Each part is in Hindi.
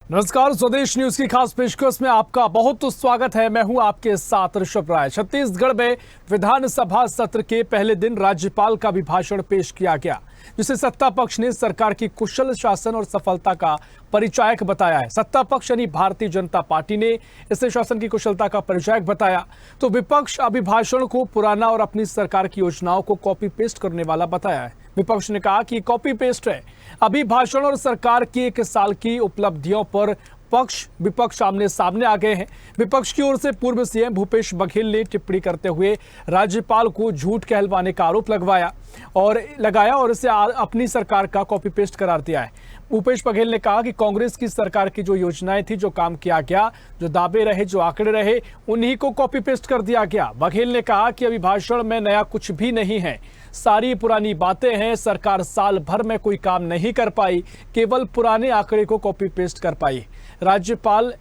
नमस्कार, स्वदेश न्यूज की खास पेशकश में आपका बहुत स्वागत है। मैं हूं आपके साथ ऋषभ राय। छत्तीसगढ़ में विधानसभा सत्र के पहले दिन राज्यपाल का अभिभाषण पेश किया गया, जिसे सत्ता पक्ष ने सरकार की कुशल शासन और सफलता का परिचायक बताया है। सत्ता पक्ष यानी भारतीय जनता पार्टी ने इसे शासन की कुशलता का परिचायक बताया, तो विपक्ष अभिभाषण को पुराना और अपनी सरकार की योजनाओं को कॉपी पेस्ट करने वाला बताया है। विपक्ष ने कहा कि कॉपी पेस्ट है। अभिभाषण और सरकार की 1 साल की उपलब्धियों पर पक्ष विपक्ष आमने सामने आ गए हैं। विपक्ष की ओर से पूर्व सीएम भूपेश बघेल ने टिप्पणी करते हुए राज्यपाल को झूठ कहलवाने का आरोप लगाया और इसे अपनी सरकार का कॉपी पेस्ट करार दिया है। भूपेश बघेल ने कहा कि कांग्रेस की सरकार की जो योजनाएं थी, जो काम किया गया, जो दावे रहे, जो आंकड़े रहे, उन्हीं को कॉपी पेस्ट कर दिया गया। बघेल ने कहा कि अभिभाषण में नया कुछ भी नहीं है, सारी पुरानी बातें हैं। सरकार साल भर में कोई काम नहीं कर पाई, केवल पुराने आंकड़े को कॉपी पेस्ट कर पाई। राज्यपाल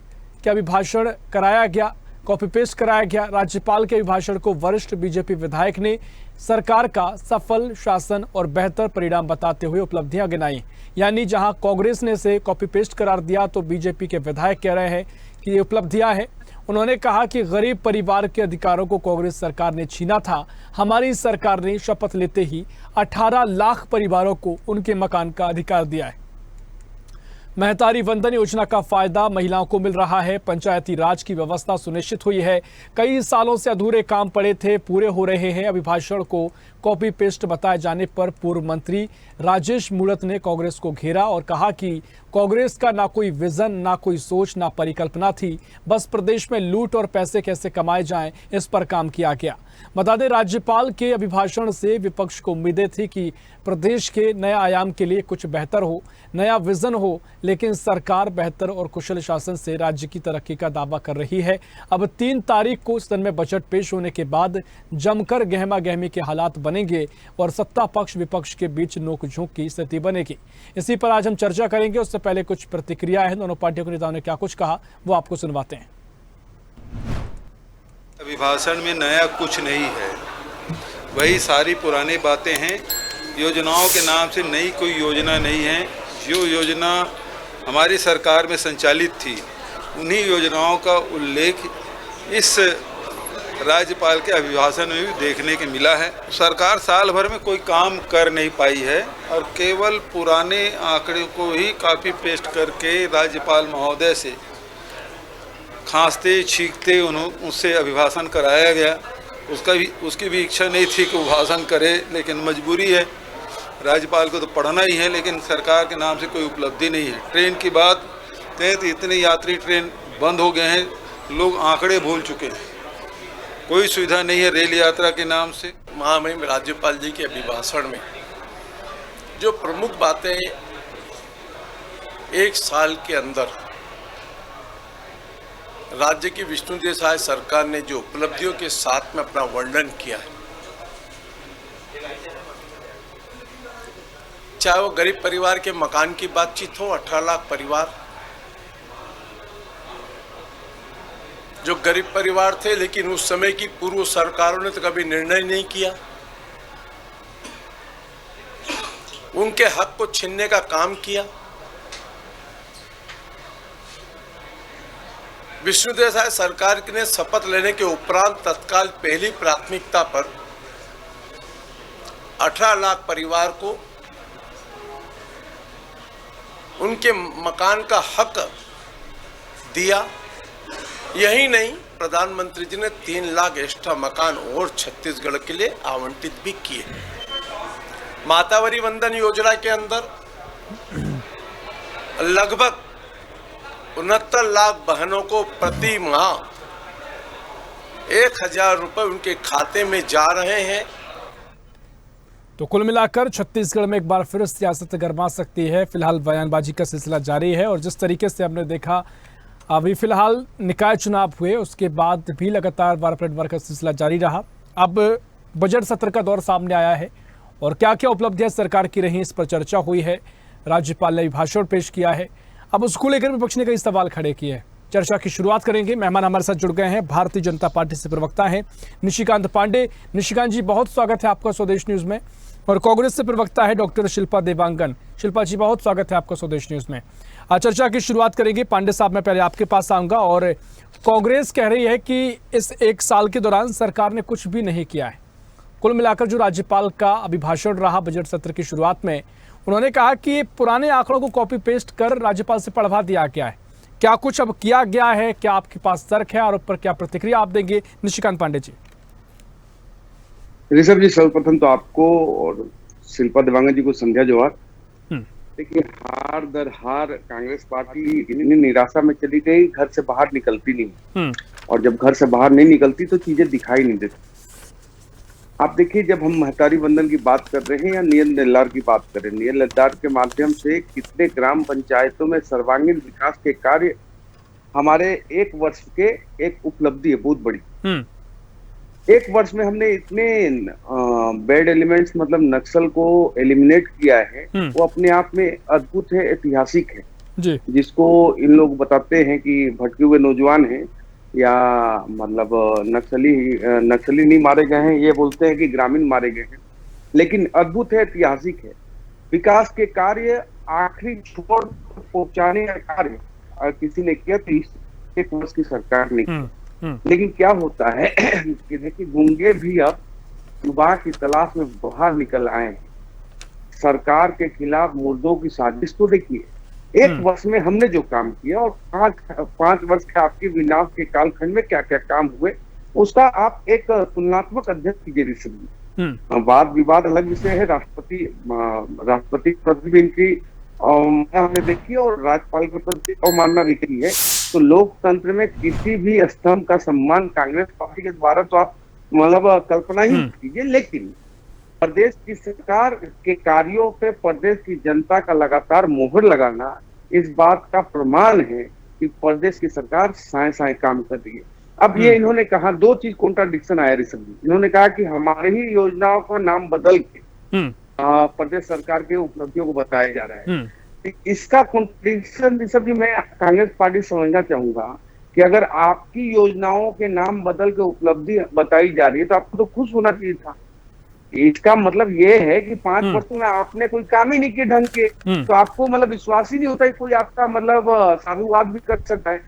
के अभिभाषण कराया गया, कॉपी पेस्ट कराया गया। राज्यपाल के अभिभाषण को वरिष्ठ बीजेपी विधायक ने सरकार का सफल शासन और बेहतर परिणाम बताते हुए उपलब्धियां गिनाई। यानी जहां कांग्रेस ने इसे कॉपी पेस्ट करार दिया, तो बीजेपी के विधायक कह रहे हैं कि ये उपलब्धियां हैं। उन्होंने कहा कि गरीब परिवार के अधिकारों को कांग्रेस सरकार ने छीना था। हमारी सरकार ने शपथ लेते ही 18 लाख परिवारों को उनके मकान का अधिकार दिया है। महतारी वंदन योजना का फायदा महिलाओं को मिल रहा है। पंचायती राज की व्यवस्था सुनिश्चित हुई है। कई सालों से अधूरे काम पड़े थे, पूरे हो रहे हैं। अभिभाषण को कॉपी पेस्ट बताए जाने पर पूर्व मंत्री राजेश मूणत ने कांग्रेस को घेरा और कहा कि कांग्रेस का ना कोई विजन, ना कोई सोच, ना परिकल्पना थी। बस प्रदेश में लूट और पैसे कैसे कमाए जाएं, इस पर काम किया गया। बता दें, राज्यपाल के अभिभाषण से विपक्ष को उम्मीदें थी कि प्रदेश के नए आयाम के लिए कुछ बेहतर हो, नया विजन हो, लेकिन सरकार बेहतर और कुशल शासन से राज्य की तरक्की का दावा कर रही है। अब 3 तारीख को सदन में बजट पेश होने के बाद जमकर गहमा गहमी के हालात बनेंगे और सत्ता पक्ष विपक्ष के बीच नोकझोंक की स्थिति बनेगी। इसी पर आज हम चर्चा करेंगे। उससे पहले कुछ प्रतिक्रियाएं हैं, दोनों पार्टियों के नेताओं ने क्या कुछ कहा वो आपको सुनवाते हैं। अभिभाषण में नया कुछ नहीं है, वही सारी पुरानी बातें हैं। योजनाओं के नाम से नई कोई योजना नहीं है। जो योजना हमारी सरकार में संचालित थी, उन्हीं योजनाओं का उल्लेख इस राज्यपाल के अभिभाषण में भी देखने को मिला है। सरकार साल भर में कोई काम कर नहीं पाई है और केवल पुराने आंकड़े को ही कॉपी पेस्ट करके राज्यपाल महोदय से खांसते छींकते उससे अभिभाषण कराया गया। उसकी भी इच्छा नहीं थी कि वो भाषण करे, लेकिन मजबूरी है। राज्यपाल को तो पढ़ना ही है, लेकिन सरकार के नाम से कोई उपलब्धि नहीं है। ट्रेन की बात कहें तो इतने यात्री ट्रेन बंद हो गए हैं, लोग आंकड़े भूल चुके हैं। कोई सुविधा नहीं है रेल यात्रा के नाम से। महामहिम राज्यपाल जी के अभिभाषण में जो प्रमुख बातें 1 साल के अंदर राज्य की विष्णु देसाई सरकार ने जो उपलब्धियों के साथ में अपना वर्णन किया है, चाहे वो गरीब परिवार के मकान की बातचीत हो, 18 लाख परिवार जो गरीब परिवार थे, लेकिन उस समय की पूर्व सरकारों ने तो कभी निर्णय नहीं किया। उनके हक को छीनने का काम किया। विष्णु देसाई सरकार ने शपथ लेने के उपरांत तत्काल पहली प्राथमिकता पर 18 लाख परिवार को उनके मकान का हक दिया। यही नहीं, प्रधानमंत्री जी ने 3 लाख एक्स्ट्रा मकान और छत्तीसगढ़ के लिए आवंटित भी किए। मातावरी वंदन योजना के अंदर लगभग 69 लाख बहनों को प्रति माह 1000 रुपए उनके खाते में जा रहे हैं। तो कुल मिलाकर छत्तीसगढ़ में एक बार फिर सियासत गरमा सकती है। फिलहाल बयानबाजी का सिलसिला जारी है और जिस तरीके से हमने देखा, अभी फिलहाल निकाय चुनाव हुए, उसके बाद भी लगातार वार पलटवार का सिलसिला जारी रहा। अब बजट सत्र का दौर सामने आया है और क्या क्या उपलब्धियां सरकार की रही, इस पर चर्चा हुई है। राज्यपाल ने भाषण पेश किया है। अब उसको लेकर विपक्ष ने कई सवाल खड़े किए हैं। चर्चा की शुरुआत करेंगे। मेहमान हमारे साथ जुड़ गए हैं, भारतीय जनता पार्टी से प्रवक्ता हैं निशिकांत पांडे। निशिकांत जी, बहुत स्वागत है आपका स्वदेश न्यूज में। और कांग्रेस से प्रवक्ता है डॉक्टर शिल्पा देवांगन। शिल्पा जी, बहुत स्वागत है आपका स्वदेश न्यूज में। चर्चा की शुरुआत करेंगे। पांडे साहब, मैं पहले आपके पास आऊंगा। और कांग्रेस कह रही है कि इस एक साल के दौरान सरकार ने कुछ भी नहीं किया है। कुल मिलाकर जो राज्यपाल का अभिभाषण रहा बजट सत्र की शुरुआत में, उन्होंने कहा कि पुराने आंकड़ों को कॉपी पेस्ट कर राज्यपाल से पढ़वा दिया गया है। क्या कुछ अब किया गया है? क्या आपके पास तर्क है और उस पर क्या प्रतिक्रिया आप देंगे? निशिकांत पांडे जी। ऋषभ जी, सर्वप्रथम तो आपको और शिल्पा देवांगन जी को संध्या जोहार। देखिए, हार दर हार कांग्रेस पार्टी इतनी निराशा में चली गई, घर से बाहर निकलती नहीं। और जब घर से बाहर नहीं निकलती तो चीजें दिखाई नहीं देती। आप देखिए, जब हम महतारी वंदन की बात कर रहे हैं या नियर निर्लार की बात करें, नियर निर्लार के माध्यम से कितने ग्राम पंचायतों में सर्वांगीण विकास के कार्य हमारे एक वर्ष के एक उपलब्धि है बहुत बड़ी। एक वर्ष में हमने इतने बैड एलिमेंट्स मतलब नक्सल को एलिमिनेट किया है, वो अपने आप में अद्भुत है, ऐतिहासिक है जी। जिसको इन लोग बताते हैं कि भटके हुए नौजवान हैं या मतलब नक्सली नहीं मारे गए हैं, ये बोलते हैं कि ग्रामीण मारे गए हैं, लेकिन अद्भुत है, ऐतिहासिक है। विकास के कार्य आखिरी छोर पहुंचाने का कार्य किसी ने किया तो एक वर्ष की सरकार ने किया। लेकिन क्या होता है कि देखिए, गूंगे भी अब सुबह की तलाश में बाहर निकल आए हैं। सरकार के खिलाफ मुर्दों की साजिश तो देखिए, एक वर्ष में हमने जो काम किया और पांच वर्ष के आपके विनाश के कालखंड में क्या क्या काम हुए, उसका आप एक तुलनात्मक अध्ययन कीजिए ऋषभ। वाद विवाद अलग विषय है। राष्ट्रपति प्रतिदिन की हमने देखी और राज्यपाल के प्रति अवमानना भी की है। तो लोकतंत्र में किसी भी स्तंभ का सम्मान कांग्रेस पार्टी के द्वारा तो आप मतलब कल्पना ही कीजिए। लेकिन प्रदेश की सरकार के कार्यों पे प्रदेश की जनता का लगातार मोहर लगाना इस बात का प्रमाण है कि प्रदेश की सरकार साए साए काम कर रही है। अब ये इन्होंने कहा, दो चीज कॉन्ट्राडिक्शन आया ऋषभ जी। इन्होंने कहा कि हमारे ही योजनाओं का नाम बदल के प्रदेश सरकार के उपलब्धियों को बताया जा रहा है। इसका कॉन्ट्रडिक्शन ऋषभ जी मैं कांग्रेस पार्टी समझना चाहूंगा कि अगर आपकी योजनाओं के नाम बदल के उपलब्धि बताई जा रही है तो आपको तो खुश होना चाहिए था। इसका मतलब ये है कि 5 वर्षों में आपने कोई काम ही नहीं किए ढंग के, तो आपको मतलब विश्वास ही नहीं होता है कोई आपका मतलब साधुवाद भी कर सकता है।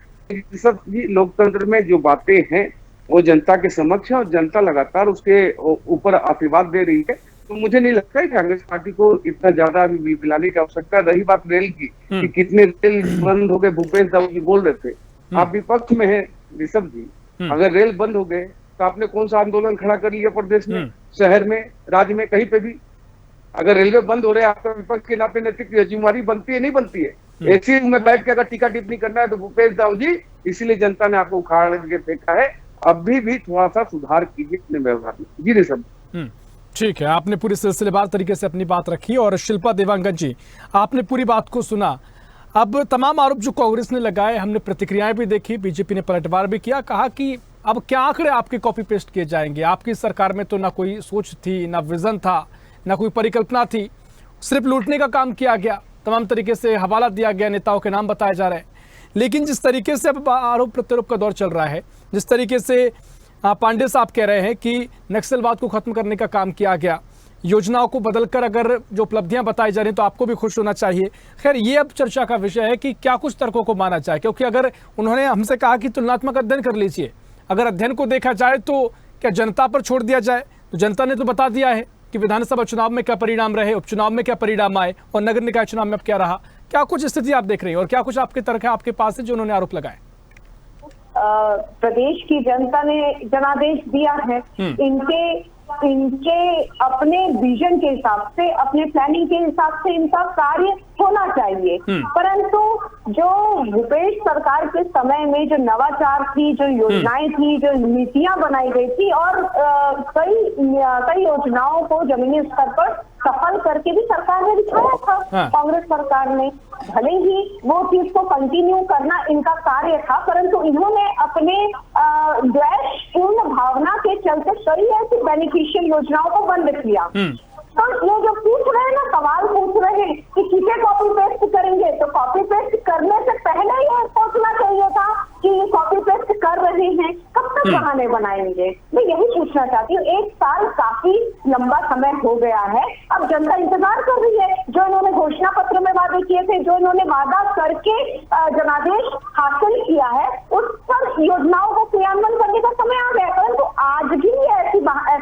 ऋषभ जी, लोकतंत्र में जो बातें हैं वो जनता के समक्ष है और जनता लगातार उसके ऊपर आशीर्वाद दे रही है। तो मुझे नहीं लगता है कांग्रेस पार्टी को इतना ज्यादा अभी पिलाने की आवश्यकता। रही बात रेल की कि कितने रेल बंद हो गए, भूपेश दाऊ जी बोल रहे थे, आप विपक्ष में है ऋषभ जी। अगर रेल बंद हो गए तो आपने कौन सा आंदोलन खड़ा कर लिया प्रदेश में, शहर में, राज्य में, कहीं पे भी? अगर रेलवे बंद हो रहे, आपका विपक्ष के नाते नैतिक जिम्मेवारी बनती है नहीं बनती है? ऐसी में बैठ के अगर टीका टिप्पणी करना है तो भूपेश दाऊ जी, इसीलिए जनता ने आपको उखाड़ के फेंका है। अभी भी थोड़ा सा सुधार कीजिए अपने व्यवहार में। जी ऋषभ। ठीक है, आपने पूरी सिलसिलेवार तरीके से अपनी बात रखी। और शिल्पा देवांगन जी, आपने पूरी बात को सुना। अब तमाम आरोप जो कांग्रेस ने लगाए, हमने प्रतिक्रियाएं भी देखी, बीजेपी ने पलटवार भी किया, कहा कि अब क्या आंकड़े आपके कॉपी पेस्ट किए जाएंगे? आपकी सरकार में तो ना कोई सोच थी, ना विजन था, ना कोई परिकल्पना थी, सिर्फ लूटने का काम किया गया, तमाम तरीके से हवाला दिया गया, नेताओं के नाम बताए जा रहे हैं। लेकिन जिस तरीके से अब आरोप प्रत्यारोप का दौर चल रहा है, जिस तरीके से पांडे साहब कह रहे हैं कि नक्सलवाद को खत्म करने का काम किया गया, योजनाओं को बदलकर अगर जो उपलब्धियां बताई जा रही हैं तो आपको भी खुश होना चाहिए। खैर, ये अब चर्चा का विषय है कि क्या कुछ तर्कों को माना जाए, क्योंकि अगर उन्होंने हमसे कहा कि तुलनात्मक अध्ययन कर लीजिए, अगर अध्ययन को देखा जाए तो क्या जनता पर छोड़ दिया जाए? तो जनता ने तो बता दिया है कि विधानसभा चुनाव में क्या परिणाम रहे, उपचुनाव में क्या परिणाम आए और नगर निकाय चुनाव में अब क्या रहा। क्या कुछ स्थिति आप देख रही हैं और क्या कुछ आपके तर्क है आपके पास है जो उन्होंने आरोप लगाए? प्रदेश की जनता ने जनादेश दिया है। इनके अपने विजन के हिसाब से, अपने प्लानिंग के हिसाब से इनका कार्य होना चाहिए। परंतु जो भूपेश सरकार के समय में जो नवाचार थी, जो योजनाएं थी, जो नीतियां बनाई गई थी और कई योजनाओं को जमीनी स्तर पर सफल करके भी सरकार ने दिखाया था। कांग्रेस सरकार ने भले ही वो चीज को कंटिन्यू करना इनका कार्य था, परंतु इन्होंने अपने द्वेषपूर्ण भावना के चलते कई ऐसी बेनिफिशियल योजनाओं को बंद किया। तो ये जो पूछ रहे हैं ना, सवाल पूछ रहे हैं कि किसे कॉपी पेस्ट करेंगे, तो कॉपी पेस्ट करने से पहले ये सोचना चाहिए था कि ये कॉपी पेस्ट कर रहे हैं। कब तक बहाने बनाएंगे? मैं यही पूछना चाहती हूँ। 1 साल काफी लंबा समय हो गया है, अब जनता इंतजार कर रही है। जो इन्होंने घोषणा पत्र में वादे किए थे, जो इन्होंने वादा करके जनादेश हासिल किया है, उस पर योजनाओं को क्रियान्वयन करने का समय आ गया। परंतु आज भी ऐसे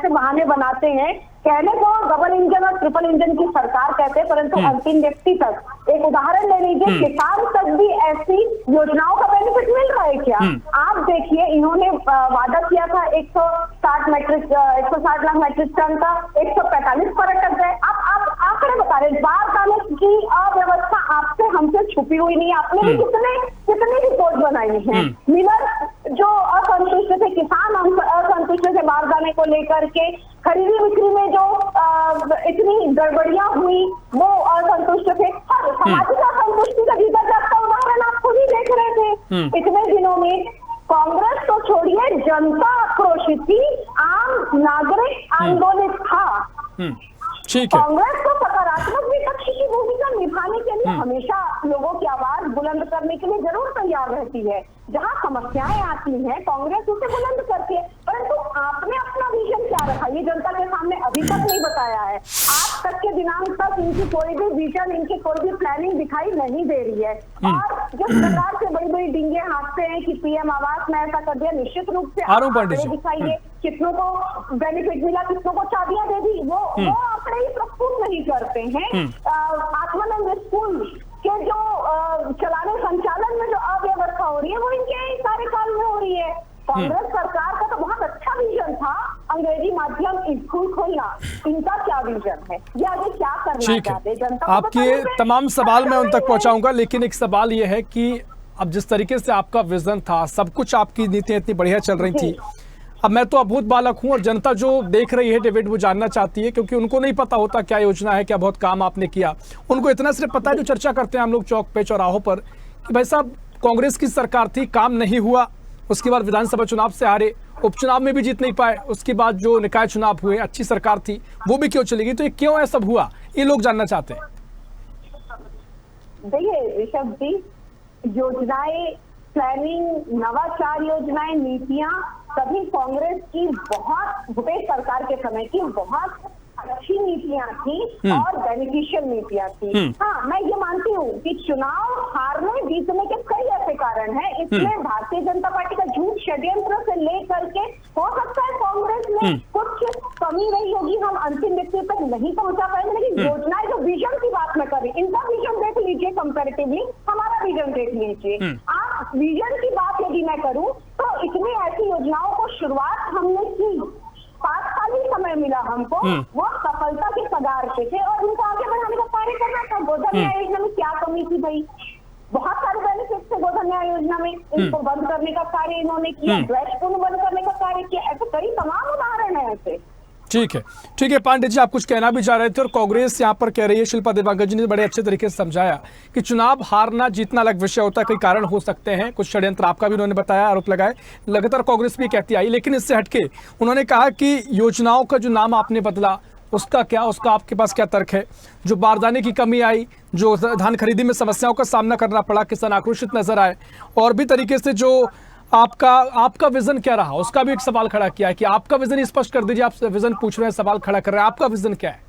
बहाने बनाते हैं। कहने को डबल इंजन और ट्रिपल इंजन की सरकार कहते हैं, परंतु अंतिम व्यक्ति तक, एक उदाहरण ले लीजिए, किसान तक भी ऐसी योजनाओं का बेनिफिट मिल रहा है क्या? आप देखिए, इन्होंने वादा किया था 160 लाख मैट्रिक टन का, 145 पर अटक गए। आप आंकड़े बता रहे, बारदाने की अव्यवस्था आपसे हमसे छुपी हुई नहीं है। आपने भी कितने रिपोर्ट बनाई है। मिलर जो असंतुष्ट थे, किसान असंतुष्ट थे बारदाने को लेकर के, खरीदी बिक्री में जो इतनी गड़बड़ियां हुई वो असंतुष्ट थे। सामाजिक असंतुष्टि का जीता जागता उदाहरण आप खुद ही देख रहे थे। इतने दिनों में कांग्रेस तो छोड़िए, जनता आक्रोशित थी, आम नागरिक आंदोलित था। ठीक है। कांग्रेस को सकारात्मक विपक्ष की भूमिका निभाने के लिए हमेशा लोगों की आवाज बुलंद करने के लिए जरूर तैयार रहती है। जहां समस्याएं आती हैं, कांग्रेस उसे बुलंद करती है। परंतु आपने अपना विजन क्या रखा, ये जनता के सामने अभी तक नहीं बताया है। आज तक के दिनांक तक इनकी कोई भी विजन, इनकी कोई भी प्लानिंग दिखाई नहीं दे रही है। और जिस प्रकार से बड़ी बड़ी डींगे हाँकते हैं कि पीएम आवास में ऐसा कर दिया, निश्चित रूप से आंकड़े दिखाइए, कितनों को बेनिफिट मिला, कितनों को चाबियां दे दी, वो आंकड़े ही प्रस्तुत नहीं करते हैं। आत्मानंद स्कूल के जो चलाने संचालन में जो अव्यवस्था हो रही है, वो इनके कार्यकाल में हो रही है। कांग्रेस सरकार का तो बहुत अच्छा विजन था, अंग्रेजी माध्यम स्कूल खोलना। इनका क्या विजन है, ये आगे क्या करना चाहते हैं जनता को? आपके तमाम सवाल मैं उन तक पहुंचाऊंगा, लेकिन एक सवाल ये है कि अब जिस तरीके से आपका विजन था, सब कुछ आपकी नीतियां इतनी बढ़िया चल रही थी, अब मैं तो अभूत बालक हूं और जनता जो देख रही है डेविड, वो जानना चाहती है, क्योंकि उनको नहीं पता होता क्या योजना है, क्या बहुत काम आपने किया। उनको इतना सिर्फ पता है, जो चर्चा करते हैं हम लोग चौक पे चौराहों पर, कि भाई साहब कांग्रेस की सरकार थी, काम नहीं हुआ, उसके बाद विधानसभा चुनाव से हारे, उपचुनाव में भी जीत नहीं पाए, उसके बाद जो निकाय चुनाव हुए, अच्छी सरकार थी, वो भी क्यों चली गई? तो ये क्यों ऐसा हुआ, ये लोग जानना चाहते हैं। देखिए ऋषभ जी, योजनाएं, प्लानिंग, नवाचार योजनाएं, नीतियां सभी कांग्रेस की बहुत भूपेश सरकार के समय की बहुत अच्छी नीतियां थी और बेनिफिशियल नीतियां थी। हाँ, मैं ये मानती हूँ कि चुनाव हारने जीतने के कई ऐसे कारण हैं। इसमें भारतीय जनता पार्टी का झूठ षड्यंत्र से लेकर के हो सकता है कांग्रेस में कुछ कमी रही होगी, हम अंतिम व्यक्ति तक नहीं पहुंचा पाएंगे, लेकिन योजनाएं, जो विजन की बात मैं कर रही, इनका विजन देख लीजिए, कंपैरेटिवली हमारा विजन देख लीजिए। आप विजन की बात यदि मैं करूँ तो इतनी ऐसी योजनाओं को शुरुआत हमने की, 5 साल ही समय मिला हमको, वो सफलता के कगार पे थे और उनको आगे बढ़ाने का कार्य करना था। गोधन न्याय योजना में क्या कमी थी भाई? बहुत सारे बेनिफिट थे गोधन न्याय योजना में, इनको बंद करने का कार्य इन्होंने किया, द्वेषपूर्ण बंद करने का कार्य किया। ऐसे कई तमाम उदाहरण है ऐसे। ठीक है पांडे जी, आप कुछ कहना भी चाह रहे थे और कांग्रेस यहाँ पर कह रही है, शिल्पा देवांगन जी ने बड़े अच्छे तरीके से समझाया कि चुनाव हारना जीतना अलग विषय होता है, कई कारण हो सकते हैं, कुछ षड्यंत्र आपका भी उन्होंने बताया, आरोप लगाए, लगातार कांग्रेस भी कहती आई। लेकिन इससे हटके उन्होंने कहा कि योजनाओं का जो नाम आपने बदला, उसका क्या, उसका आपके पास क्या तर्क है? जो बारदाने की कमी आई, जो धान खरीदी में समस्याओं का सामना करना पड़ा, किसान आक्रोशित नजर आए, और भी तरीके से जो आपका विजन क्या रहा, उसका भी एक सवाल खड़ा किया कि आपका विजन स्पष्ट कर दीजिए। आप विजन पूछ रहे हैं, सवाल खड़ा कर रहे हैं, आपका विजन क्या है?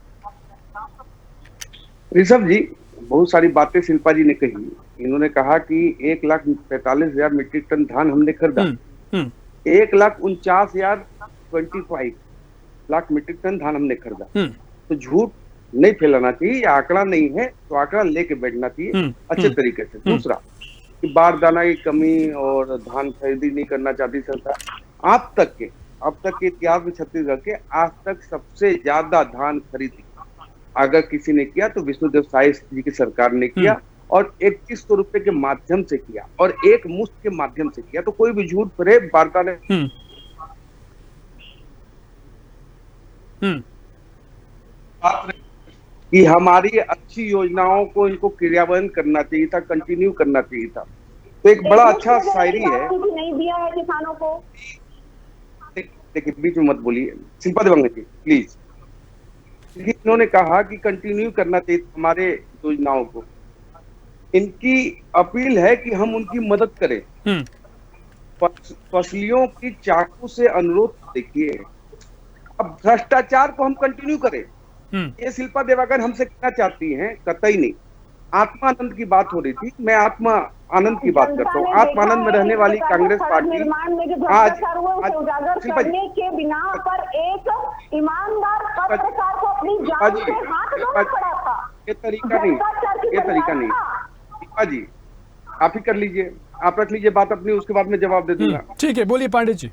ऋषभ जी, बहुत सारी बातें शिल्पा जी ने कही। इन्होंने कहा कि 1,45,000 मीट्रिक टन धान हमने खरीदा, 1,49,025 लाख मीट्रिक टन धान हमने खरीदा। तो झूठ नहीं फैलाना चाहिए, आंकड़ा नहीं है तो आंकड़ा लेके बैठना चाहिए अच्छे तरीके से। दूसरा कि बारदाना की कमी और धान खरीदी नहीं करना चाहती सरकार, अब तक के इतिहास में छत्तीसगढ़ के आज तक सबसे ज्यादा धान खरीदी अगर किसी ने किया तो विष्णुदेव साय जी की सरकार ने किया, और 2100 रुपए के माध्यम से किया और एक मुश्त के माध्यम से किया। तो कोई भी झूठ फरे बारदाने कि हमारी अच्छी योजनाओं को इनको क्रियान्वयन करना चाहिए था, कंटिन्यू करना चाहिए था। तो एक बड़ा अच्छा शायरी है, नहीं दिया है किसानों को। देखिए बीच में मत बोलिए शिल्पा देवांगन जी प्लीज। इन्होंने कहा कि कंटिन्यू करना चाहिए हमारे योजनाओं को। इनकी अपील है कि हम उनकी मदद करें, फसलियों की चाकू से अनुरोध देखिए। अब भ्रष्टाचार को हम कंटिन्यू करें, ये शिल्पा देवागन हमसे कहना चाहती हैं, कतई नहीं। आत्मानंद की बात हो रही थी, मैं आत्मा आनंद की बात करता हूँ। आत्मानंद में रहने वाली कांग्रेस पार्टी निर्माण में जो आज भ्रष्टाचार हुआ उसे उजागर करने के बिना पर एक ईमानदार पत्रकार को अपनी जान से हाथ धोना पड़ा था। ये तरीका नहीं। दीपा जी, आप ही कर लीजिए, आप रख लीजिए बात अपनी, उसके बाद में जवाब दे दूंगा। ठीक है, बोलिए पांडे जी।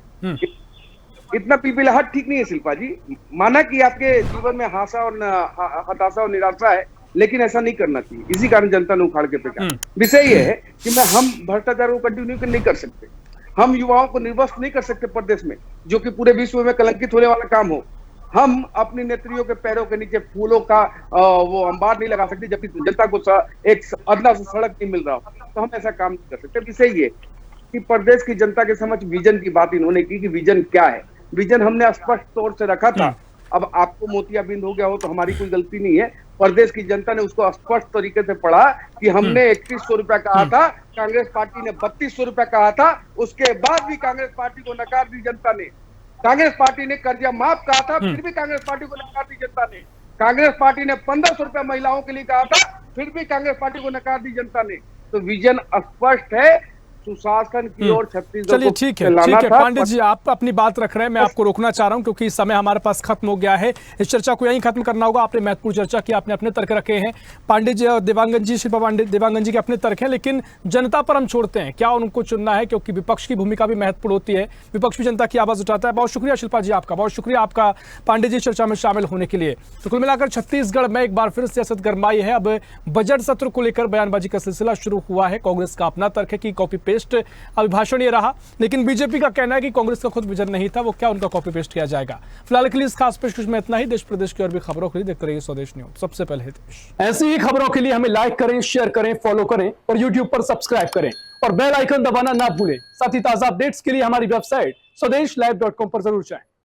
इतना पिलपिलाहट ठीक नहीं है शिल्पा जी। माना कि आपके जीवन में हताशा और निराशा है, लेकिन ऐसा नहीं करना चाहिए। इसी कारण जनता ने उखाड़ के फेंका। विषय यह है कि हम भ्रष्टाचार को कंटिन्यू नहीं कर सकते। हम युवाओं को निर्वस्त्र नहीं कर सकते प्रदेश में, जो कि पूरे विश्व में कलंकित होने वाला काम हो। हम अपनी नेत्रियों के पैरों के नीचे फूलों का वो अंबार नहीं लगा सकते, जबकि जनता को एक अदला सा सड़क नहीं मिल रहा हो, तो हम ऐसा काम नहीं कर सकते। विषय ये कि प्रदेश की जनता के समक्ष विजन की बात इन्होंने की कि विजन क्या है। विजन हमने स्पष्ट तौर से रखा था। अब आपको मोतियाबिंद हो गया हो तो हमारी कोई गलती नहीं है। प्रदेश की जनता ने उसको स्पष्ट तरीके से पढ़ा कि हमने 3100 रुपया कहा था, कांग्रेस पार्टी ने 3200 रुपया कहा था। उसके बाद भी कांग्रेस पार्टी को नकार दी जनता ने। कांग्रेस पार्टी ने कर्जा माफ कहा था, फिर भी कांग्रेस पार्टी को नकार दी जनता ने। कांग्रेस पार्टी ने 1500 रुपया महिलाओं के लिए कहा था, फिर भी कांग्रेस पार्टी को नकार दी जनता ने। तो विजन स्पष्ट है, सुशासन की ओर छत्तीसगढ़। चलिए ठीक है पांडे जी, आप अपनी बात रख रहे हैं, मैं आपको रोकना चाह रहा हूं क्योंकि समय हमारे पास खत्म हो गया है। इस चर्चा को यहीं खत्म करना होगा। आपने महत्वपूर्ण चर्चा की, आपने अपने तर्क रखे हैं। पांडे जी और देवांगन जी, शिल्पा पांडे देवांगन जी के अपने तर्क हैं, लेकिन जनता पर हम छोड़ते हैं, क्या उनको चुनना है, क्योंकि विपक्ष की भूमिका भी महत्वपूर्ण होती है। विपक्ष भी जनता की आवाज उठाता है। बहुत शुक्रिया शिल्पा जी आपका, बहुत शुक्रिया आपका पांडे जी चर्चा में शामिल होने के लिए। तो कुल मिलाकर छत्तीसगढ़ में एक बार फिर सियासत गरमाई है। अब बजट सत्र को लेकर बयानबाजी का सिलसिला शुरू हुआ है। कांग्रेस का अपना तर्क है कि कॉपी पेस्ट भाषण ये रहा, लेकिन बीजेपी का कहना है कि कांग्रेस का खुद विजन नहीं था, वो क्या उनका कॉपी पेस्ट किया जाएगा। फिलहाल के लिए इस खास पेशकश में इतना ही। देश प्रदेश की और भी खबरों के लिए देखते रहिए स्वदेश न्यूज, सबसे पहले देश। ऐसी ही खबरों के लिए हमें लाइक करें, शेयर करें, फॉलो करें और यूट्यूब पर सब्सक्राइब करें और बेल आइकन दबाना ना भूलें। साथ ही ताजा अपडेट्स के लिए हमारी वेबसाइट स्वदेशलाइव.com पर जरूर जाएं।